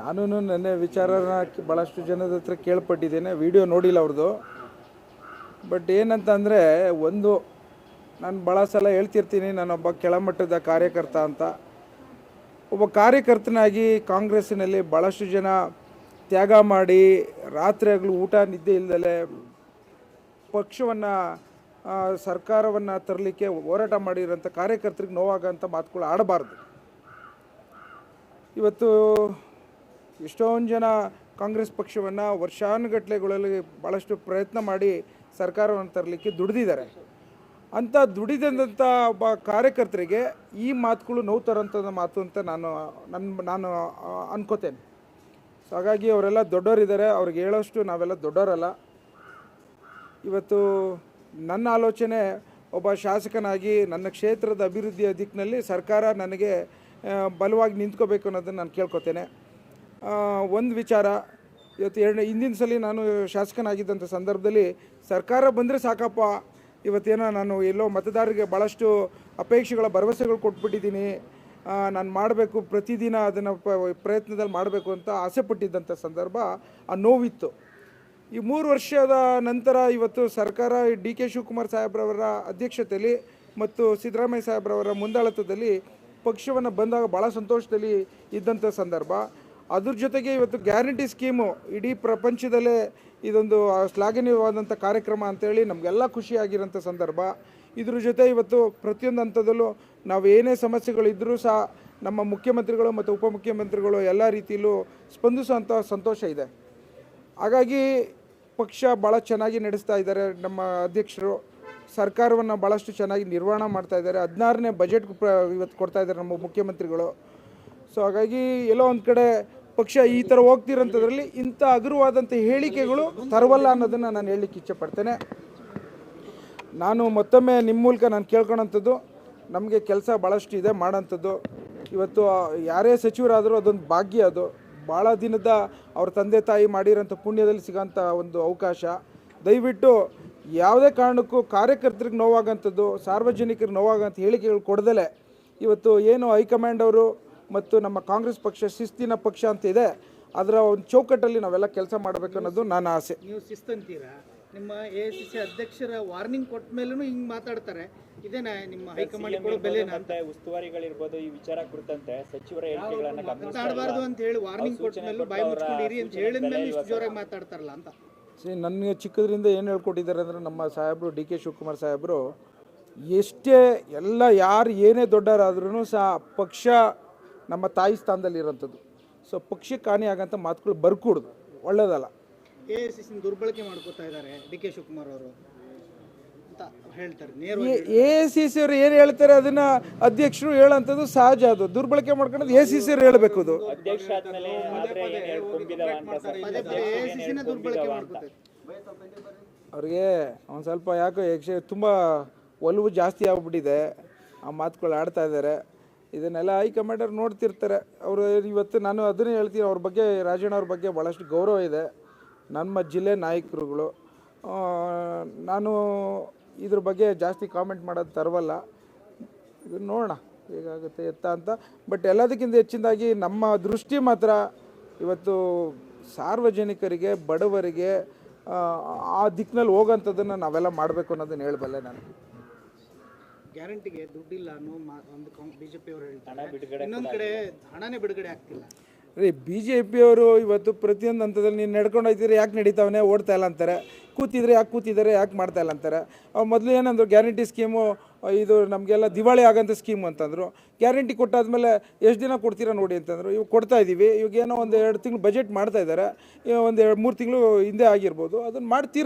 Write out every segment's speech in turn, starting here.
ನಾನು ನನ್ನ ವಿಚಾರನ ಭಾಳಷ್ಟು ಜನದ ಹತ್ರ ಕೇಳ್ಪಟ್ಟಿದ್ದೇನೆ, ವಿಡಿಯೋ ನೋಡಿಲ್ಲ ಅವ್ರದ್ದು. ಬಟ್ ಏನಂತ ಅಂದರೆ, ಒಂದು ನಾನು ಭಾಳ ಸಲ ಹೇಳ್ತಿರ್ತೀನಿ, ನಾನೊಬ್ಬ ಕೆಳಮಟ್ಟದ ಕಾರ್ಯಕರ್ತ ಅಂತ. ಒಬ್ಬ ಕಾರ್ಯಕರ್ತನಾಗಿ ಕಾಂಗ್ರೆಸ್ಸಿನಲ್ಲಿ ಭಾಳಷ್ಟು ಜನ ತ್ಯಾಗ ಮಾಡಿ ರಾತ್ರಿ ಹಗಲು ಊಟ ನಿದ್ದೆ ಇಲ್ಲದಲೆ ಪಕ್ಷವನ್ನು ಸರ್ಕಾರವನ್ನು ತರಲಿಕ್ಕೆ ಹೋರಾಟ ಮಾಡಿರೋಂಥ ಕಾರ್ಯಕರ್ತರಿಗೆ ನೋವಾಗೋಂಥ ಮಾತುಗಳು ಆಡಬಾರ್ದು. ಇವತ್ತು ಎಷ್ಟೊಂದು ಜನ ಕಾಂಗ್ರೆಸ್ ಪಕ್ಷವನ್ನು ವರ್ಷಾನುಗಟ್ಟಲೆಗಳಲ್ಲಿ ಭಾಳಷ್ಟು ಪ್ರಯತ್ನ ಮಾಡಿ ಸರ್ಕಾರವನ್ನು ತರಲಿಕ್ಕೆ ದುಡಿದಿದ್ದಾರೆ. ಅಂಥ ದುಡಿದಂಥ ಒಬ್ಬ ಕಾರ್ಯಕರ್ತರಿಗೆ ಈ ಮಾತುಗಳು ನೋವು ತರೋಂಥದ್ದು ಮಾತು ಅಂತ ನಾನು ಅನ್ಕೋತೇನೆ. ಸೊ ಹಾಗಾಗಿ ಅವರೆಲ್ಲ ದೊಡ್ಡವರಿದ್ದಾರೆ, ಅವ್ರಿಗೆ ಹೇಳೋಷ್ಟು ನಾವೆಲ್ಲ ದೊಡ್ಡವರಲ್ಲ. ಇವತ್ತು ನನ್ನ ಆಲೋಚನೆ, ಒಬ್ಬ ಶಾಸಕನಾಗಿ ನನ್ನ ಕ್ಷೇತ್ರದ ಅಭಿವೃದ್ಧಿಯ ದಿಕ್ಕಿನಲ್ಲಿ ಸರ್ಕಾರ ನನಗೆ ಬಲವಾಗಿ ನಿಂತ್ಕೋಬೇಕು ಅನ್ನೋದನ್ನು ನಾನು ಕೇಳ್ಕೊತೇನೆ. ಒಂದು ವಿಚಾರ, ಇವತ್ತು ಹಿಂದಿನ ಸಲ ನಾನು ಶಾಸಕನಾಗಿದ್ದಂಥ ಸಂದರ್ಭದಲ್ಲಿ ಸರ್ಕಾರ ಬಂದರೆ ಸಾಕಪ್ಪ, ಇವತ್ತೇನೋ ನಾನು ಎಲ್ಲೋ ಮತದಾರರಿಗೆ ಭಾಳಷ್ಟು ಅಪೇಕ್ಷೆಗಳ ಭರವಸೆಗಳು ಕೊಟ್ಬಿಟ್ಟಿದ್ದೀನಿ, ನಾನು ಮಾಡಬೇಕು, ಪ್ರತಿದಿನ ಅದನ್ನು ಪ್ರಯತ್ನದಲ್ಲಿ ಮಾಡಬೇಕು ಅಂತ ಆಸೆ ಪಟ್ಟಿದ್ದಂಥ ಸಂದರ್ಭ, ಆ ನೋವಿತ್ತು. ಈ 3 ವರ್ಷದ ನಂತರ ಇವತ್ತು ಸರ್ಕಾರ ಡಿ ಕೆ ಶಿವಕುಮಾರ್ ಸಾಹೇಬ್ರವರ ಅಧ್ಯಕ್ಷತೆಯಲ್ಲಿ ಮತ್ತು ಸಿದ್ದರಾಮಯ್ಯ ಸಾಹೇಬ್ರವರ ಮುಂದಾಳತ್ವದಲ್ಲಿ ಪಕ್ಷವನ್ನು ಬಂದಾಗ ಭಾಳ ಸಂತೋಷದಲ್ಲಿ ಇದ್ದಂಥ ಸಂದರ್ಭ. ಅದ್ರ ಜೊತೆಗೆ ಇವತ್ತು ಗ್ಯಾರಂಟಿ ಸ್ಕೀಮು ಇಡೀ ಪ್ರಪಂಚದಲ್ಲೇ ಇದೊಂದು ಶ್ಲಾಘನೀಯವಾದಂಥ ಕಾರ್ಯಕ್ರಮ ಅಂತೇಳಿ ನಮಗೆಲ್ಲ ಖುಷಿಯಾಗಿರೋಂಥ ಸಂದರ್ಭ. ಇದ್ರ ಜೊತೆ ಇವತ್ತು ಪ್ರತಿಯೊಂದು ಹಂತದಲ್ಲೂ ನಾವು ಏನೇ ಸಮಸ್ಯೆಗಳಿದ್ದರೂ ಸಹ ನಮ್ಮ ಮುಖ್ಯಮಂತ್ರಿಗಳು ಮತ್ತು ಉಪಮುಖ್ಯಮಂತ್ರಿಗಳು ಎಲ್ಲ ರೀತಿಯಲ್ಲೂ ಸ್ಪಂದಿಸುವಂಥ ಸಂತೋಷ ಇದೆ. ಹಾಗಾಗಿ ಪಕ್ಷ ಭಾಳ ಚೆನ್ನಾಗಿ ನಡೆಸ್ತಾ ಇದ್ದಾರೆ. ನಮ್ಮ ಅಧ್ಯಕ್ಷರು ಸರ್ಕಾರವನ್ನು ಭಾಳಷ್ಟು ಚೆನ್ನಾಗಿ ನಿರ್ವಹಣೆ ಮಾಡ್ತಾ ಇದ್ದಾರೆ. 16ನೇ ಬಜೆಟ್ ಇವತ್ತು ಕೊಡ್ತಾ ಇದ್ದಾರೆ ನಮ್ಮ ಮುಖ್ಯಮಂತ್ರಿಗಳು. ಸೊ ಹಾಗಾಗಿ ಎಲ್ಲೋ ಒಂದು ಕಡೆ ಪಕ್ಷ ಈ ಥರ ಹೋಗ್ತಿರೋಂಥದ್ರಲ್ಲಿ ಇಂಥ ಹಗುರವಾದಂಥ ಹೇಳಿಕೆಗಳು ತರವಲ್ಲ ಅನ್ನೋದನ್ನು ನಾನು ಹೇಳಲಿಕ್ಕೆ ಇಚ್ಛೆಪಡ್ತೇನೆ. ನಾನು ಮತ್ತೊಮ್ಮೆ ನಿಮ್ಮ ಮೂಲಕ ನಾನು ಕೇಳ್ಕೊಳೋಂಥದ್ದು, ನಮಗೆ ಕೆಲಸ ಭಾಳಷ್ಟು ಇದೆ ಮಾಡೋಂಥದ್ದು. ಇವತ್ತು ಯಾರೇ ಸಚಿವರಾದರೂ ಅದೊಂದು ಭಾಗ್ಯ, ಅದು ಭಾಳ ದಿನದ ಅವ್ರ ತಂದೆ ತಾಯಿ ಮಾಡಿರೋಂಥ ಪುಣ್ಯದಲ್ಲಿ ಸಿಗೋಂಥ ಒಂದು ಅವಕಾಶ. ದಯವಿಟ್ಟು ಯಾವುದೇ ಕಾರಣಕ್ಕೂ ಕಾರ್ಯಕರ್ತರಿಗೆ ನೋವಾಗೋಂಥದ್ದು, ಸಾರ್ವಜನಿಕರಿಗೆ ನೋವಾಗೋಂಥ ಹೇಳಿಕೆಗಳು ಕೊಡದಲೆ ಇವತ್ತು ಏನು ಹೈಕಮಾಂಡ್ ಅವರು ಮತ್ತು ನಮ್ಮ ಕಾಂಗ್ರೆಸ್ ಪಕ್ಷ ಶಿಸ್ತಿನ ಪಕ್ಷ ಅಂತ ಇದೆ, ಅದರ ಒಂದು ಚೌಕಟ್ಟಲ್ಲಿ ನಾವೆಲ್ಲ ಕೆಲಸ ಮಾಡಬೇಕು ಅನ್ನೋದು ನನ್ನ ಆಸೆ. ನೀವು ಶಿಸ್ತಂತೀರಾ? ನಿಮ್ಮ AICC ಅಧ್ಯಕ್ಷರ ವಾರ್ನಿಂಗ್ ಕೊಟ್ಟ ಮೇಲೂ ಹಿಂಗೆ ಮಾತಾಡ್ತಾರೆ, ಇದೇನಾ ನಿಮ್ಮ ಹೈಕಮಾಂಡ್ ಕೊಡೋ ಬೆಲೆ? ಉಸ್ತುವಾರಿಗಳಿರ್ಬೋದು, ಈ ವಿಚಾರ ಕುರಿತಂತೆ ಸಚಿವರ ಹೇಳಿಕೆಗಳನ್ನು ಮಾತಾಡಬಾರ್ದು ಅಂತ ಹೇಳಿ ವಾರ್ನಿಂಗ್ ಕೊಟ್ಟ ಮೇಲೂ ಬಾಯಿ ಮುಚ್ಕೊಂಡು ಇರಿ ಅಂತ ಹೇಳಿದ ಮೇಲೆ ಇಷ್ಟು ಜೋರಾಗಿ ಮಾತಾಡ್ತಾರಲ್ಲ ಅಂತ. ನನಗೆ ಚಿಕ್ಕದ್ರಿಂದ ಏನು ಹೇಳ್ಕೊಟ್ಟಿದ್ದಾರೆ ಅಂದರೆ, ನಮ್ಮ ಸಾಹೇಬರು ಡಿ ಕೆ ಶಿವಕುಮಾರ್ ಸಾಹೇಬರು ಎಷ್ಟೇ ಎಲ್ಲ ಯಾರು ಏನೇ ದೊಡ್ಡವರಾದ್ರೂ ಸಹ ಪಕ್ಷ ನಮ್ಮ ತಾಯಿ ಸ್ಥಾನದಲ್ಲಿ ಇರೋಂಥದ್ದು. ಸೊ ಪಕ್ಷಕ್ಕೆ ಹಾನಿ ಆಗೋಂಥ ಮಾತುಗಳು ಬರ್ಕೂಡ್ದು, ಒಳ್ಳೇದಲ್ಲ. AICC ದುರ್ಬಳಕೆ ಮಾಡ್ಕೋತಾ ಇದ್ದಾರೆ ಡಿ ಕೆ ಶಿವಕುಮಾರ್ ಅವರು ಅಂತ ಹೇಳ್ತಾರೆ. AICC ಅವರು ಏನು ಹೇಳ್ತಾರೆ ಅದನ್ನ ಅಧ್ಯಕ್ಷರು ಹೇಳೋಂಥದ್ದು ಸಹಜ. ಅದು ದುರ್ಬಳಕೆ ಮಾಡ್ಕೊಳ್ಳೋದು AICC ಅವರು ಹೇಳಬೇಕು. ಅದು ಅವ್ರಿಗೆ ಒಂದು ಸ್ವಲ್ಪ ಯಾಕೋ ತುಂಬ ಒಲವು ಜಾಸ್ತಿ ಆಗ್ಬಿಟ್ಟಿದೆ, ಆ ಮಾತುಗಳು ಆಡ್ತಾ ಇದ್ದಾರೆ. ಇದನ್ನೆಲ್ಲ ಹೈಕಮಾಂಡರ್ ನೋಡ್ತಿರ್ತಾರೆ. ಅವರು ಇವತ್ತು ನಾನು ಅದನ್ನೇ ಹೇಳ್ತೀನಿ, ಅವ್ರ ಬಗ್ಗೆ, ರಾಜಣ್ಣ ಅವ್ರ ಬಗ್ಗೆ ಭಾಳಷ್ಟು ಗೌರವ ಇದೆ, ನಮ್ಮ ಜಿಲ್ಲೆ ನಾಯಕರುಗಳು. ನಾನು ಇದ್ರ ಬಗ್ಗೆ ಜಾಸ್ತಿ ಕಾಮೆಂಟ್ ಮಾಡೋದು ತರವಲ್ಲ, ಇದನ್ನು ನೋಡೋಣ ಹೇಗಾಗುತ್ತೆ ಎತ್ತ ಅಂತ. ಬಟ್ ಎಲ್ಲದಕ್ಕಿಂತ ಹೆಚ್ಚಿನದಾಗಿ ನಮ್ಮ ದೃಷ್ಟಿ ಮಾತ್ರ ಇವತ್ತು ಸಾರ್ವಜನಿಕರಿಗೆ, ಬಡವರಿಗೆ ಆ ದಿಕ್ಕಿನಲ್ಲಿ ಹೋಗೋಂಥದ್ದನ್ನು ನಾವೆಲ್ಲ ಮಾಡಬೇಕು ಅನ್ನೋದನ್ನು ಹೇಳಬಲ್ಲೆ. ನಾನು ಗ್ಯಾರಂಟಿಗೆ ದುಡ್ಡಿಲ್ಲ ಅನ್ನೋ ಒಂದು BJP ಅವರು ಹೇಳ್ತಾರೆ, ಇನ್ನೊಂದು ಕಡೆ ಹಣನೇ ಬಿಡುಗಡೆ ಆಗ್ತಿಲ್ಲ. BJP ಅವರು ಇವತ್ತು ಪ್ರತಿಯೊಂದು ಹಂತದಲ್ಲಿ ನೀನು ನಡ್ಕೊಂಡು ಹೋಗ್ತಿದ್ರೆ ಯಾಕೆ ನಡೀತಾವನೆ, ಓಡ್ತಾ ಇಲ್ಲ ಅಂತಾರೆ. ಕೂತಿದ್ರೆ ಯಾಕೆ ಕೂತಿದ್ದಾರೆ, ಯಾಕೆ ಮಾಡ್ತಾ ಇಲ್ಲ ಅಂತಾರೆ. ಅವ್ರು ಮೊದಲು ಏನಂದ್ರು, ಗ್ಯಾರಂಟಿ ಸ್ಕೀಮು ಇದು ನಮಗೆಲ್ಲ ದಿವಾಳಿ ಆಗೋಂಥ ಸ್ಕೀಮು ಅಂತಂದರು. ಗ್ಯಾರಂಟಿ ಕೊಟ್ಟಾದ್ಮೇಲೆ ಎಷ್ಟು ದಿನ ಕೊಡ್ತೀರಾ ನೋಡಿ ಅಂತಂದರು. ಇವಾಗ ಕೊಡ್ತಾ ಇದ್ದೀವಿ. ಇವಾಗ ಏನೋ ಒಂದು 2 ತಿಂಗಳು ಬಜೆಟ್ ಮಾಡ್ತಾ ಇದ್ದಾರೆ, ಒಂದು 2-3 ತಿಂಗಳು ಹಿಂದೆ ಆಗಿರ್ಬೋದು, ಅದನ್ನು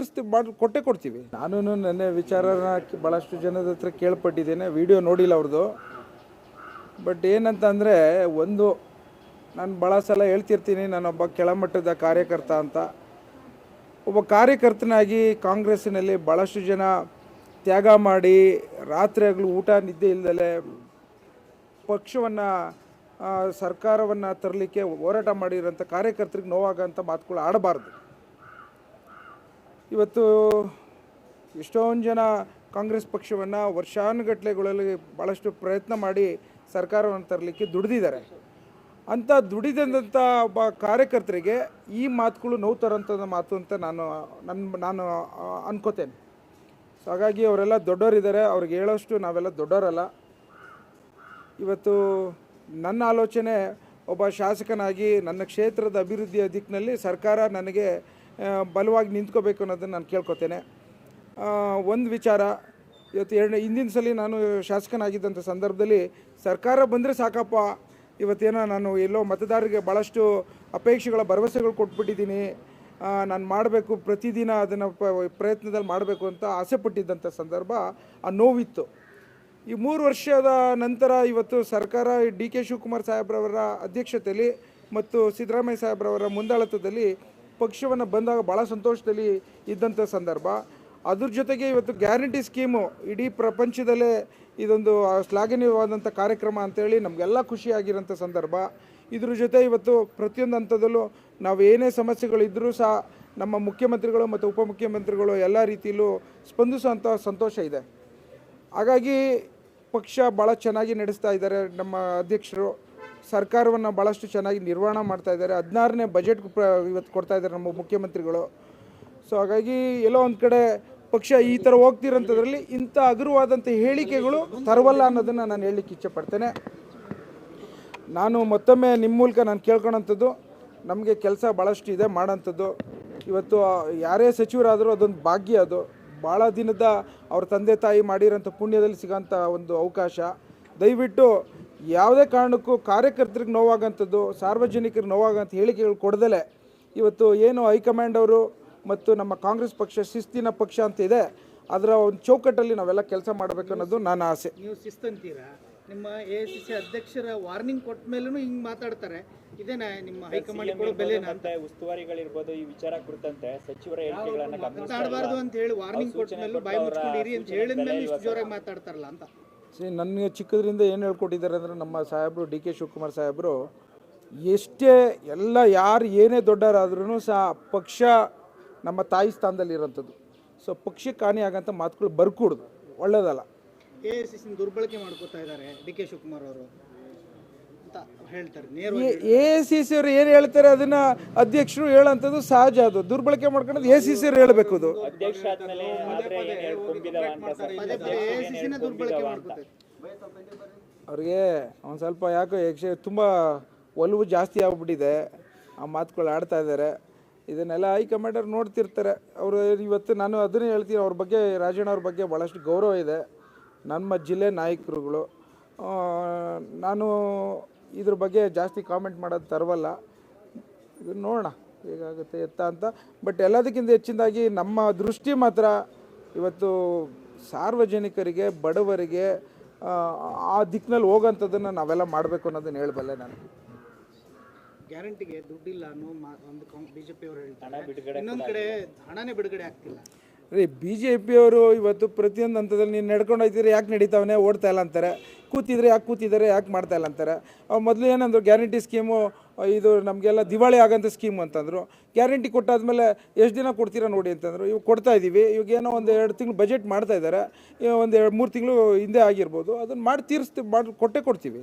ಮಾಡಿ ಕೊಟ್ಟೇ ಕೊಡ್ತೀವಿ. ನಾನು ನನ್ನ ವಿಚಾರನ ಭಾಳಷ್ಟು ಜನದ ಹತ್ರ ಕೇಳ್ಪಟ್ಟಿದ್ದೇನೆ, ವಿಡಿಯೋ ನೋಡಿಲ್ಲ ಅವ್ರದ್ದು. ಬಟ್ ಏನಂತ ಅಂದರೆ, ಒಂದು ನಾನು ಭಾಳ ಸಲ ಹೇಳ್ತಿರ್ತೀನಿ, ನಾನೊಬ್ಬ ಕೆಳಮಟ್ಟದ ಕಾರ್ಯಕರ್ತ ಅಂತ. ಒಬ್ಬ ಕಾರ್ಯಕರ್ತನಾಗಿ ಕಾಂಗ್ರೆಸ್ಸಿನಲ್ಲಿ ಭಾಳಷ್ಟು ಜನ ತ್ಯಾಗ ಮಾಡಿ ರಾತ್ರಿ ಹಗಲು ಊಟ ನಿದ್ದೆ ಇಲ್ಲದಲೆ ಪಕ್ಷವನ್ನು ಸರ್ಕಾರವನ್ನು ತರಲಿಕ್ಕೆ ಹೋರಾಟ ಮಾಡಿರೋಂಥ ಕಾರ್ಯಕರ್ತರಿಗೆ ನೋವಾಗೋಂಥ ಮಾತುಗಳು ಆಡಬಾರ್ದು. ಇವತ್ತು ಎಷ್ಟೊಂದು ಜನ ಕಾಂಗ್ರೆಸ್ ಪಕ್ಷವನ್ನು ವರ್ಷಾನುಗಟ್ಟಲೆಗಳಲ್ಲಿ ಭಾಳಷ್ಟು ಪ್ರಯತ್ನ ಮಾಡಿ ಸರ್ಕಾರವನ್ನು ತರಲಿಕ್ಕೆ ದುಡಿದಿದ್ದಾರೆ. ಅಂಥ ದುಡಿದಂಥ ಒಬ್ಬ ಕಾರ್ಯಕರ್ತರಿಗೆ ಈ ಮಾತುಗಳು ನೋವು ತರೋಂಥದ್ದು ಮಾತು ಅಂತ ನಾನು ಅನ್ಕೋತೇನೆ. ಸೊ ಹಾಗಾಗಿ ಅವರೆಲ್ಲ ದೊಡ್ಡವರಿದ್ದಾರೆ, ಅವ್ರಿಗೆ ಹೇಳೋಷ್ಟು ನಾವೆಲ್ಲ ದೊಡ್ಡವರಲ್ಲ. ಇವತ್ತು ನನ್ನ ಆಲೋಚನೆ, ಒಬ್ಬ ಶಾಸಕನಾಗಿ ನನ್ನ ಕ್ಷೇತ್ರದ ಅಭಿವೃದ್ಧಿಯ ದಿಕ್ಕಿನಲ್ಲಿ ಸರ್ಕಾರ ನನಗೆ ಬಲವಾಗಿ ನಿಂತ್ಕೋಬೇಕು ಅನ್ನೋದನ್ನು ನಾನು ಕೇಳ್ಕೊತೇನೆ. ಒಂದು ವಿಚಾರ, ಇವತ್ತು ಹಿಂದಿನ ಸಲ ನಾನು ಶಾಸಕನಾಗಿದ್ದಂಥ ಸಂದರ್ಭದಲ್ಲಿ ಸರ್ಕಾರ ಬಂದರೆ ಸಾಕಪ್ಪ, ಇವತ್ತೇನೋ ನಾನು ಎಲ್ಲೋ ಮತದಾರರಿಗೆ ಭಾಳಷ್ಟು ಅಪೇಕ್ಷೆಗಳ ಭರವಸೆಗಳು ಕೊಟ್ಬಿಟ್ಟಿದ್ದೀನಿ, ನಾನು ಮಾಡಬೇಕು, ಪ್ರತಿದಿನ ಅದನ್ನು ಪ್ರಯತ್ನದಲ್ಲಿ ಮಾಡಬೇಕು ಅಂತ ಆಸೆ ಪಟ್ಟಿದ್ದಂಥ ಸಂದರ್ಭ, ಆ ನೋವಿತ್ತು. ಈ 3 ವರ್ಷದ ನಂತರ ಇವತ್ತು ಸರ್ಕಾರ ಡಿ ಕೆ ಶಿವಕುಮಾರ್ ಸಾಹೇಬ್ರವರ ಅಧ್ಯಕ್ಷತೆಯಲ್ಲಿ ಮತ್ತು ಸಿದ್ದರಾಮಯ್ಯ ಸಾಹೇಬ್ರವರ ಮುಂದಾಳತ್ವದಲ್ಲಿ ಪಕ್ಷವನ್ನು ಬಂದಾಗ ಭಾಳ ಸಂತೋಷದಲ್ಲಿ ಇದ್ದಂಥ ಸಂದರ್ಭ. ಅದ್ರ ಜೊತೆಗೆ ಇವತ್ತು ಗ್ಯಾರಂಟಿ ಸ್ಕೀಮು ಇಡೀ ಪ್ರಪಂಚದಲ್ಲೇ ಇದೊಂದು ಶ್ಲಾಘನೀಯವಾದಂಥ ಕಾರ್ಯಕ್ರಮ ಅಂತೇಳಿ ನಮಗೆಲ್ಲ ಖುಷಿಯಾಗಿರೋಂಥ ಸಂದರ್ಭ. ಇದ್ರ ಜೊತೆ ಇವತ್ತು ಪ್ರತಿಯೊಂದು ಹಂತದಲ್ಲೂ ನಾವು ಏನೇ ಸಮಸ್ಯೆಗಳಿದ್ದರೂ ಸಹ ನಮ್ಮ ಮುಖ್ಯಮಂತ್ರಿಗಳು ಮತ್ತು ಉಪಮುಖ್ಯಮಂತ್ರಿಗಳು ಎಲ್ಲ ರೀತಿಯಲ್ಲೂ ಸ್ಪಂದಿಸುವಂಥ ಸಂತೋಷ ಇದೆ. ಹಾಗಾಗಿ ಪಕ್ಷ ಭಾಳ ಚೆನ್ನಾಗಿ ನಡೆಸ್ತಾ ಇದ್ದಾರೆ. ನಮ್ಮ ಅಧ್ಯಕ್ಷರು ಸರ್ಕಾರವನ್ನು ಭಾಳಷ್ಟು ಚೆನ್ನಾಗಿ ನಿರ್ವಹಣೆ ಮಾಡ್ತಾ ಇದ್ದಾರೆ. 16ನೇ ಬಜೆಟ್ ಇವತ್ತು ಕೊಡ್ತಾ ಇದ್ದಾರೆ ನಮ್ಮ ಮುಖ್ಯಮಂತ್ರಿಗಳು. ಸೊ ಹಾಗಾಗಿ ಎಲ್ಲೋ ಒಂದು ಕಡೆ ಪಕ್ಷ ಈ ಥರ ಹೋಗ್ತಿರೋಂಥದ್ರಲ್ಲಿ ಇಂಥ ಹಗುರವಾದಂಥ ಹೇಳಿಕೆಗಳು ತರವಲ್ಲ ಅನ್ನೋದನ್ನು ನಾನು ಹೇಳಲಿಕ್ಕೆ ಇಚ್ಛೆಪಡ್ತೇನೆ. ನಾನು ಮತ್ತೊಮ್ಮೆ ನಿಮ್ಮ ಮೂಲಕ ನಾನು ಕೇಳ್ಕೊಳೋಂಥದ್ದು, ನಮಗೆ ಕೆಲಸ ಭಾಳಷ್ಟು ಇದೆ ಮಾಡೋಂಥದ್ದು. ಇವತ್ತು ಯಾರೇ ಸಚಿವರಾದರೂ ಅದೊಂದು ಭಾಗ್ಯ, ಅದು ಭಾಳ ದಿನದ ಅವ್ರ ತಂದೆ ತಾಯಿ ಮಾಡಿರೋಂಥ ಪುಣ್ಯದಲ್ಲಿ ಸಿಗೋಂಥ ಒಂದು ಅವಕಾಶ. ದಯವಿಟ್ಟು ಯಾವುದೇ ಕಾರಣಕ್ಕೂ ಕಾರ್ಯಕರ್ತರಿಗೆ ನೋವಾಗೋಂಥದ್ದು, ಸಾರ್ವಜನಿಕರಿಗೆ ನೋವಾಗೋಂಥ ಹೇಳಿಕೆಗಳು ಕೊಡದಲೆ ಇವತ್ತು ಏನು ಹೈಕಮಾಂಡ್ ಅವರು ಮತ್ತು ನಮ್ಮ ಕಾಂಗ್ರೆಸ್ ಪಕ್ಷ ಶಿಸ್ತಿನ ಪಕ್ಷ ಅಂತ ಇದೆ, ಅದರ ಒಂದು ಚೌಕಟ್ಟಲ್ಲಿ ನಾವೆಲ್ಲ ಕೆಲಸ ಮಾಡಬೇಕು ಅನ್ನೋದು ನನ್ನ ಆಸೆ. ನೀವು ಶಿಸ್ತಂತೀರಾ? ನಿಮ್ಮ AICC ಅಧ್ಯಕ್ಷರ ವಾರ್ನಿಂಗ್ ಕೊಟ್ಟ ಮೇಲೂ ಹಿಂಗೆ ಮಾತಾಡ್ತಾರೆ, ಇದೇನಾ ನಿಮ್ಮ ಹೈಕಮಾಂಡ್ ಕೊಡೋ ಬೆಲೆನಾ ಅಂತ? ಉಸ್ತುವಾರಿಗಳಿರ್ಬೋದು, ಈ ವಿಚಾರ ಕುರಿತಂತೆ ಸಚಿವರ ಹೇಳಿಕೆಗಳನ್ನ ಮಾತಾಡಬಾರ್ದು ಅಂತ ಹೇಳಿ ವಾರ್ನಿಂಗ್ ಕೊಟ್ಟ ಮೇಲೂ ಬಾಯಿ ಮುಚ್ಕೊಂಡು ಇರಿ ಅಂತ ಹೇಳಿದ ಮೇಲೆ ಇಷ್ಟು ಜೋರಾಗಿ ಮಾತಾಡ್ತಾರಲ್ಲ ಅಂತ. ನನಗೆ ಚಿಕ್ಕದ್ರಿಂದ ಏನು ಹೇಳ್ಕೊಟ್ಟಿದ್ದಾರೆ ಅಂದರೆ, ನಮ್ಮ ಸಾಹೇಬರು ಡಿ ಕೆ ಶಿವಕುಮಾರ್ ಸಾಹೇಬರು ಎಷ್ಟೇ ಎಲ್ಲ ಯಾರು ಏನೇ ದೊಡ್ಡವರಾದ್ರೂ ಸಹ ಪಕ್ಷ ನಮ್ಮ ತಾಯಿ ಸ್ಥಾನದಲ್ಲಿ ಇರೋಂಥದ್ದು. ಸೊ ಪಕ್ಷಕ್ಕೆ ಹಾನಿ ಆಗೋಂಥ ಮಾತುಗಳು ಬರ್ಕೂಡ್ದು, ಒಳ್ಳೇದಲ್ಲ. AICC ದುರ್ಬಳಕೆ ಮಾಡ್ಕೋತಾ ಇದ್ದಾರೆ ಡಿ ಕೆ ಶಿವಕುಮಾರ್ ಅವರು ಅಂತ ಹೇಳ್ತಾರೆ. AICC ಅವರು ಏನು ಹೇಳ್ತಾರೆ ಅದನ್ನ ಅಧ್ಯಕ್ಷರು ಹೇಳೋಂಥದ್ದು ಸಹಜ. ಅದು ದುರ್ಬಳಕೆ ಮಾಡ್ಕೊಳ್ಳೋದು AICC ಅವರು ಹೇಳಬೇಕು. ಅದು ಅಧ್ಯಕ್ಷ ಆದ್ಮೇಲೆ ದುರ್ಬಳಕೆ ಮಾಡ್ಕೋತಾರೆ. ಅವ್ರಿಗೆ ಒಂದು ಸ್ವಲ್ಪ ಯಾಕೋ ತುಂಬ ಒಲವು ಜಾಸ್ತಿ ಆಗ್ಬಿಟ್ಟಿದೆ, ಆ ಮಾತುಗಳು ಆಡ್ತಾ ಇದ್ದಾರೆ. ಇದನ್ನೆಲ್ಲ ಹೈಕಮಾಂಡರ್ ನೋಡ್ತಿರ್ತಾರೆ. ಅವರು ಇವತ್ತು ನಾನು ಅದನ್ನೇ ಹೇಳ್ತೀನಿ, ಅವ್ರ ಬಗ್ಗೆ, ರಾಜಣ್ಣ ಅವ್ರ ಬಗ್ಗೆ ಭಾಳಷ್ಟು ಗೌರವ ಇದೆ, ನಮ್ಮ ಜಿಲ್ಲೆ ನಾಯಕರುಗಳು. ನಾನು ಇದ್ರ ಬಗ್ಗೆ ಜಾಸ್ತಿ ಕಾಮೆಂಟ್ ಮಾಡೋದು ತರವಲ್ಲ. ಇದು ನೋಡೋಣ ಹೇಗಾಗುತ್ತೆ ಎತ್ತ ಅಂತ. ಬಟ್ ಎಲ್ಲದಕ್ಕಿಂತ ಹೆಚ್ಚಿನದಾಗಿ ನಮ್ಮ ದೃಷ್ಟಿ ಮಾತ್ರ ಇವತ್ತು ಸಾರ್ವಜನಿಕರಿಗೆ, ಬಡವರಿಗೆ ಆ ದಿಕ್ಕಿನಲ್ಲಿ ಹೋಗೋಂಥದ್ದನ್ನು ನಾವೆಲ್ಲ ಮಾಡಬೇಕು ಅನ್ನೋದನ್ನು ಹೇಳಬಲ್ಲೆ ನಾನು. ಗ್ಯಾರಂಟಿಗೆ ದುಡ್ಡಿಲ್ಲ ಅನ್ನೋ ಒಂದು BJP ಅವರು ಹೇಳ್ತಾರೆ, ಇನ್ನೊಂದು ಕಡೆ ಹಣನೇ ಬಿಡುಗಡೆ ಆಗ್ತಿಲ್ಲ. BJP ಅವರು ಇವತ್ತು ಪ್ರತಿಯೊಂದು ಹಂತದಲ್ಲಿ ನೀನು ನಡ್ಕೊಂಡು ಹೋಗ್ತಿದ್ರೆ ಯಾಕೆ ನಡೀತಾವನೆ, ಓಡ್ತಾ ಇಲ್ಲ ಅಂತಾರೆ. ಕೂತಿದ್ರೆ ಯಾಕೆ ಕೂತಿದ್ದಾರೆ, ಯಾಕೆ ಮಾಡ್ತಾ ಇಲ್ಲ ಅಂತಾರೆ. ಅವ್ರು ಮೊದಲು ಏನಂದ್ರು, ಗ್ಯಾರಂಟಿ ಸ್ಕೀಮು ಇದು ನಮಗೆಲ್ಲ ದಿವಾಳಿ ಆಗೋಂಥ ಸ್ಕೀಮು ಅಂತಂದರು. ಗ್ಯಾರಂಟಿ ಕೊಟ್ಟಾದ್ಮೇಲೆ ಎಷ್ಟು ದಿನ ಕೊಡ್ತೀರಾ ನೋಡಿ ಅಂತಂದರು. ಇವಾಗ ಕೊಡ್ತಾ ಇದ್ದೀವಿ. ಇವಾಗ ಏನೋ ಒಂದು 2 ತಿಂಗಳು ಬಜೆಟ್ ಮಾಡ್ತಾ ಇದ್ದಾರೆ, ಒಂದು 2-3 ತಿಂಗಳು ಹಿಂದೆ ಆಗಿರ್ಬೋದು. ಅದನ್ನು ಮಾಡಿ ಕೊಟ್ಟೇ ಕೊಡ್ತೀವಿ.